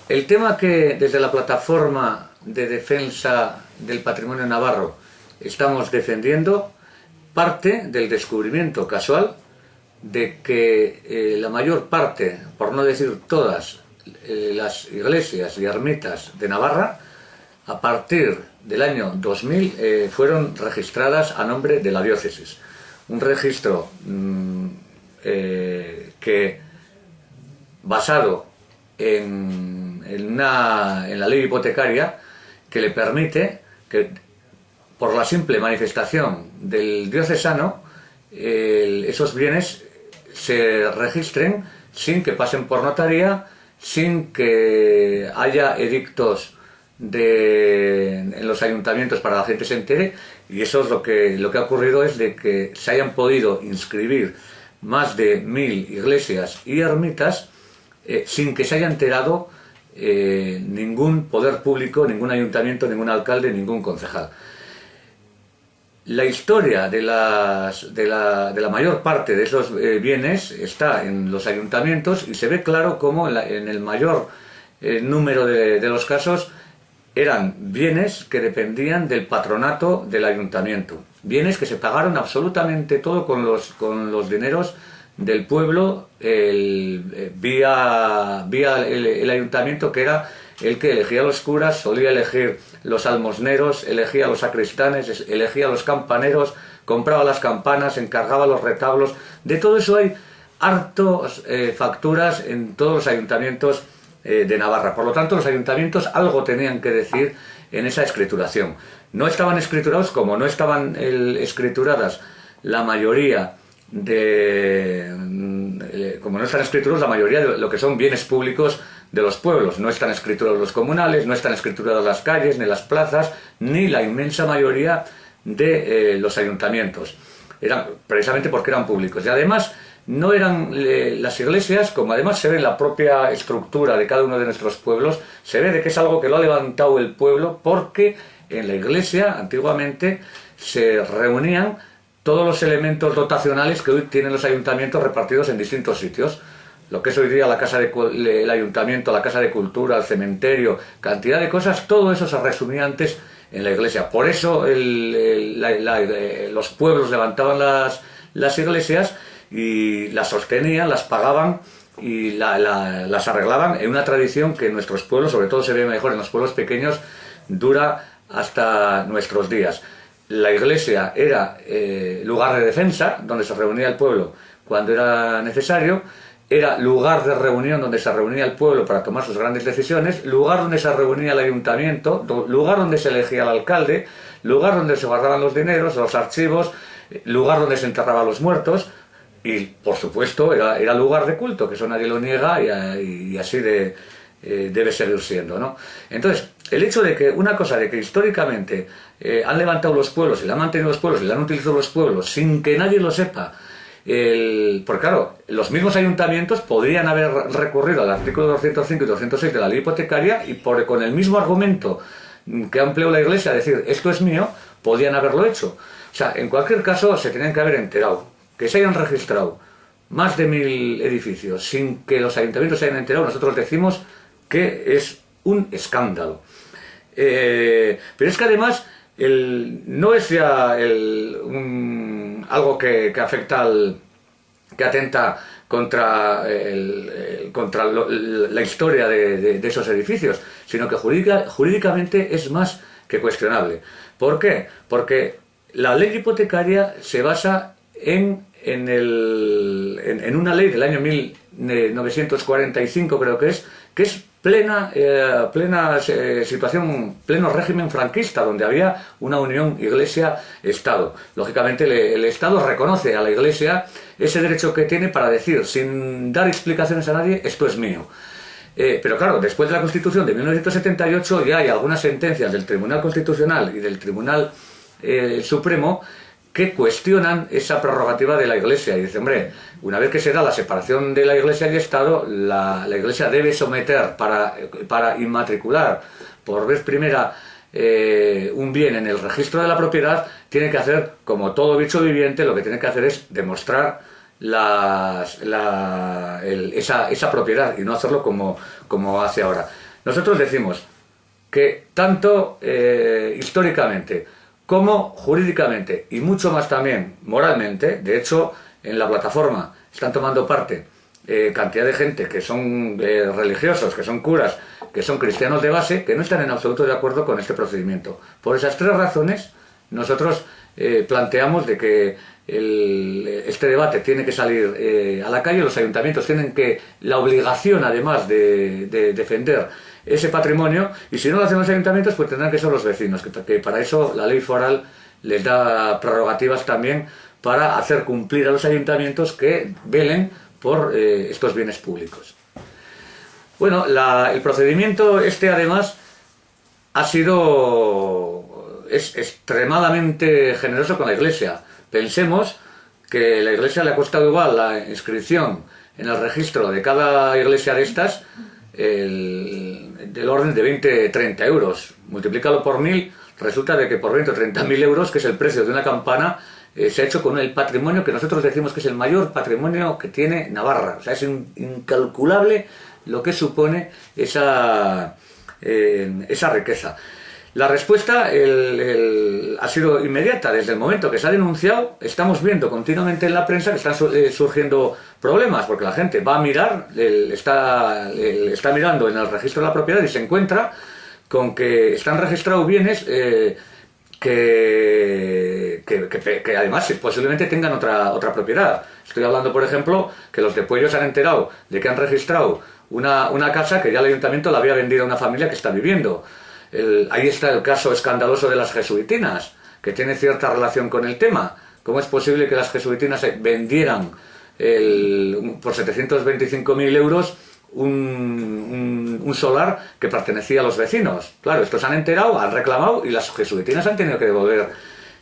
El tema que desde la plataforma de defensa del patrimonio navarro estamos defendiendo parte del descubrimiento casual de que la mayor parte, por no decir todas, las iglesias y ermitas de Navarra, a partir del año 2000 fueron registradas a nombre de la diócesis. Un registro que, basado en la ley hipotecaria, que le permite que, por la simple manifestación del diocesano, esos bienes se registren sin que pasen por notaría, sin que haya edictos en los ayuntamientos para que la gente se entere, y eso es lo que ha ocurrido, es de que se hayan podido inscribir más de 1000 iglesias y ermitas sin que se haya enterado ningún poder público, ningún ayuntamiento, ningún alcalde, ningún concejal. La historia de la mayor parte de esos bienes está en los ayuntamientos, y se ve claro cómo en el mayor número de los casos eran bienes que dependían del patronato del ayuntamiento. Bienes que se pagaron absolutamente todo con los dineros del pueblo, vía el ayuntamiento, que era el que elegía a los curas, solía elegir los almosneros, elegía a los sacristanes, elegía a los campaneros, compraba las campanas, encargaba los retablos. De todo eso hay hartos facturas en todos los ayuntamientos de Navarra. Por lo tanto, los ayuntamientos algo tenían que decir en esa escrituración. No estaban escriturados, como no estaban escrituradas la mayoría como no están escriturados la mayoría de lo que son bienes públicos de los pueblos. No están escriturados los comunales, no están escrituradas las calles, ni las plazas, ni la inmensa mayoría de los ayuntamientos. Precisamente porque eran públicos. Y además no eran las iglesias, como además se ve en la propia estructura de cada uno de nuestros pueblos, se ve de que es algo que lo ha levantado el pueblo, porque en la iglesia antiguamente se reunían todos los elementos dotacionales que hoy tienen los ayuntamientos repartidos en distintos sitios. Lo que es hoy día el ayuntamiento, la casa de cultura, el cementerio, cantidad de cosas, todo eso se resumía antes en la iglesia. Por eso los pueblos levantaban las iglesias y las sostenían, las pagaban y las arreglaban en una tradición que en nuestros pueblos, sobre todo se ve mejor en los pueblos pequeños, dura hasta nuestros días. La iglesia era lugar de defensa, donde se reunía el pueblo cuando era necesario, era lugar de reunión donde se reunía el pueblo para tomar sus grandes decisiones, lugar donde se reunía el ayuntamiento, lugar donde se elegía al alcalde, lugar donde se guardaban los dineros, los archivos, lugar donde se enterraban los muertos, y por supuesto era lugar de culto, que eso nadie lo niega, y así debe seguir siendo, ¿no? Entonces, el hecho de que una cosa de que históricamente han levantado los pueblos y la han mantenido los pueblos y la han utilizado los pueblos sin que nadie lo sepa, porque claro, los mismos ayuntamientos podrían haber recurrido al artículo 205 y 206 de la ley hipotecaria y con el mismo argumento que ha empleado la iglesia, decir esto es mío, podían haberlo hecho. O sea, en cualquier caso se tenían que haber enterado, que se hayan registrado más de 1000 edificios sin que los ayuntamientos se hayan enterado. Nosotros decimos que es un escándalo. Pero es que además no es ya algo que afecta que atenta contra la historia de esos edificios, sino que jurídicamente es más que cuestionable. ¿Por qué? Porque la ley hipotecaria se basa en una ley del año 1945, creo que es plena situación, pleno régimen franquista, donde había una unión Iglesia-Estado. Lógicamente el Estado reconoce a la Iglesia ese derecho que tiene para decir, sin dar explicaciones a nadie, esto es mío. Pero claro, después de la Constitución de 1978 ya hay algunas sentencias del Tribunal Constitucional y del Tribunal Supremo que cuestionan esa prerrogativa de la Iglesia y dicen, hombre, una vez que se da la separación de la Iglesia y Estado, la Iglesia debe someter para inmatricular por vez primera un bien en el registro de la propiedad, tiene que hacer, como todo bicho viviente, lo que tiene que hacer es demostrar esa propiedad y no hacerlo como hace ahora. Nosotros decimos que tanto históricamente como jurídicamente y mucho más también moralmente, de hecho en la plataforma están tomando parte cantidad de gente que son religiosos, que son curas, que son cristianos de base, que no están en absoluto de acuerdo con este procedimiento. Por esas tres razones nosotros planteamos de que este debate tiene que salir a la calle, los ayuntamientos tienen la obligación además de defender ese patrimonio, y si no lo hacen los ayuntamientos pues tendrán que ser los vecinos, que para eso la ley foral les da prerrogativas también para hacer cumplir a los ayuntamientos que velen por estos bienes públicos. Bueno, el procedimiento además es extremadamente generoso con la Iglesia. Pensemos que la Iglesia le ha costado igual la inscripción en el registro de cada iglesia de estas del orden de 20-30 euros. Multiplícalo por 1000, resulta de que por 20 o 30.000 euros, que es el precio de una campana, se ha hecho con el patrimonio que nosotros decimos que es el mayor patrimonio que tiene Navarra. O sea, es incalculable lo que supone esa riqueza. La respuesta ha sido inmediata. Desde el momento que se ha denunciado, estamos viendo continuamente en la prensa que están surgiendo problemas, porque la gente va a mirar, está mirando en el registro de la propiedad y se encuentra con que están registrados bienes que además posiblemente tengan otra propiedad. Estoy hablando, por ejemplo, que los de Puello se han enterado de que han registrado una casa que ya el ayuntamiento la había vendido a una familia que está viviendo. Ahí está el caso escandaloso de las jesuitinas, que tiene cierta relación con el tema. ¿Cómo es posible que las jesuitinas vendieran por 725.000 euros un solar que pertenecía a los vecinos? Claro, estos han enterado, han reclamado y las jesuitinas han tenido que devolver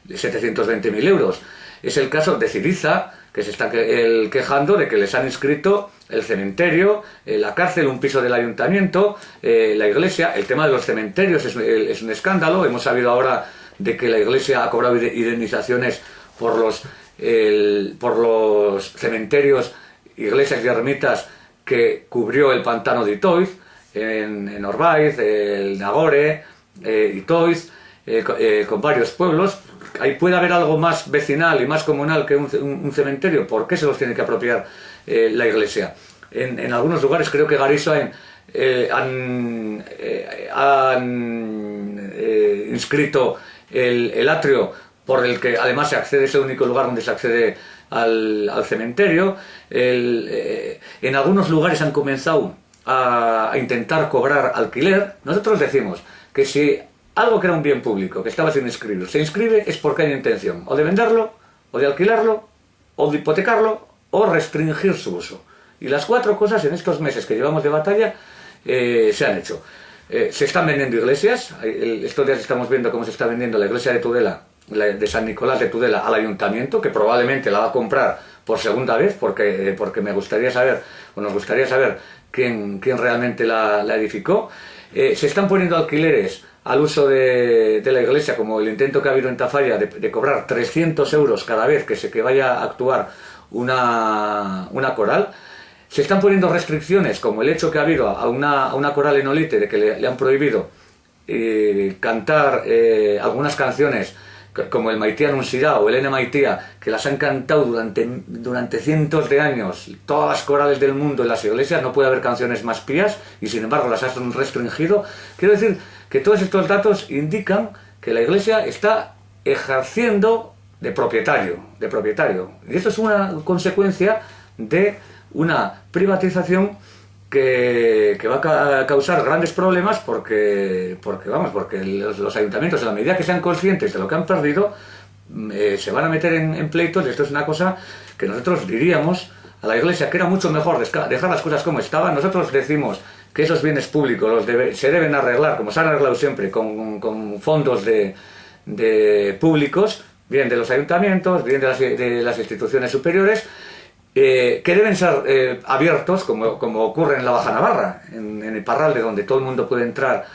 720.000 euros. Es el caso de Ciriza, que se está quejando de que les han inscrito el cementerio, la cárcel, un piso del ayuntamiento, la iglesia. El tema de los cementerios es un escándalo. Hemos sabido ahora de que la iglesia ha cobrado indemnizaciones por los cementerios, iglesias y ermitas que cubrió el pantano de Itoiz, en Orbaiz, el Nagore, Itoiz, con varios pueblos. Ahí puede haber algo más vecinal y más comunal que un cementerio. ¿Por qué se los tiene que apropiar la iglesia? En algunos lugares, creo que Gariso han inscrito el atrio por el que además se accede, es el único lugar donde se accede al cementerio. En algunos lugares han comenzado a intentar cobrar alquiler. Nosotros decimos que si algo que era un bien público, que estaba sin inscribir, se inscribe, es porque hay intención o de venderlo, o de alquilarlo, o de hipotecarlo, o restringir su uso. Y las cuatro cosas en estos meses que llevamos de batalla se han hecho. Se están vendiendo iglesias. Estos días estamos viendo cómo se está vendiendo la iglesia de Tudela, de San Nicolás de Tudela, al ayuntamiento, que probablemente la va a comprar por segunda vez, porque nos gustaría saber quién realmente la edificó. Se están poniendo alquileres al uso de la iglesia, como el intento que ha habido en Tafalla de cobrar 300 euros cada vez que vaya a actuar una coral. Se están poniendo restricciones, como el hecho que ha habido a una coral en Olite, de que le han prohibido cantar algunas canciones como el Maitía Anunciada o el Ene Maitía, que las han cantado durante cientos de años todas las corales del mundo en las iglesias. No puede haber canciones más pías y sin embargo las han restringido. Quiero decir que todos estos datos indican que la iglesia está ejerciendo de propietario. Y esto es una consecuencia de una privatización que va a causar grandes problemas porque los ayuntamientos, en la medida que sean conscientes de lo que han perdido, se van a meter en pleitos. Esto es una cosa que nosotros diríamos a la iglesia que era mucho mejor dejar las cosas como estaban. Nosotros decimos que esos bienes públicos se deben arreglar, como se han arreglado siempre, con fondos públicos, bien de los ayuntamientos, bien de las instituciones superiores, que deben ser abiertos, como ocurre en la Baja Navarra, en el Parralde, donde todo el mundo puede entrar,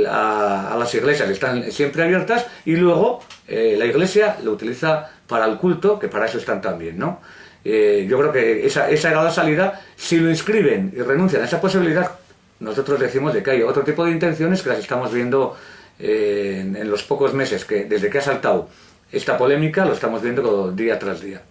a las iglesias están siempre abiertas, y luego la iglesia lo utiliza para el culto, que para eso están también, ¿no? Yo creo que esa era la salida. Si lo inscriben y renuncian a esa posibilidad, nosotros decimos de que hay otro tipo de intenciones que las estamos viendo en los pocos meses que desde que ha saltado esta polémica, lo estamos viendo día tras día.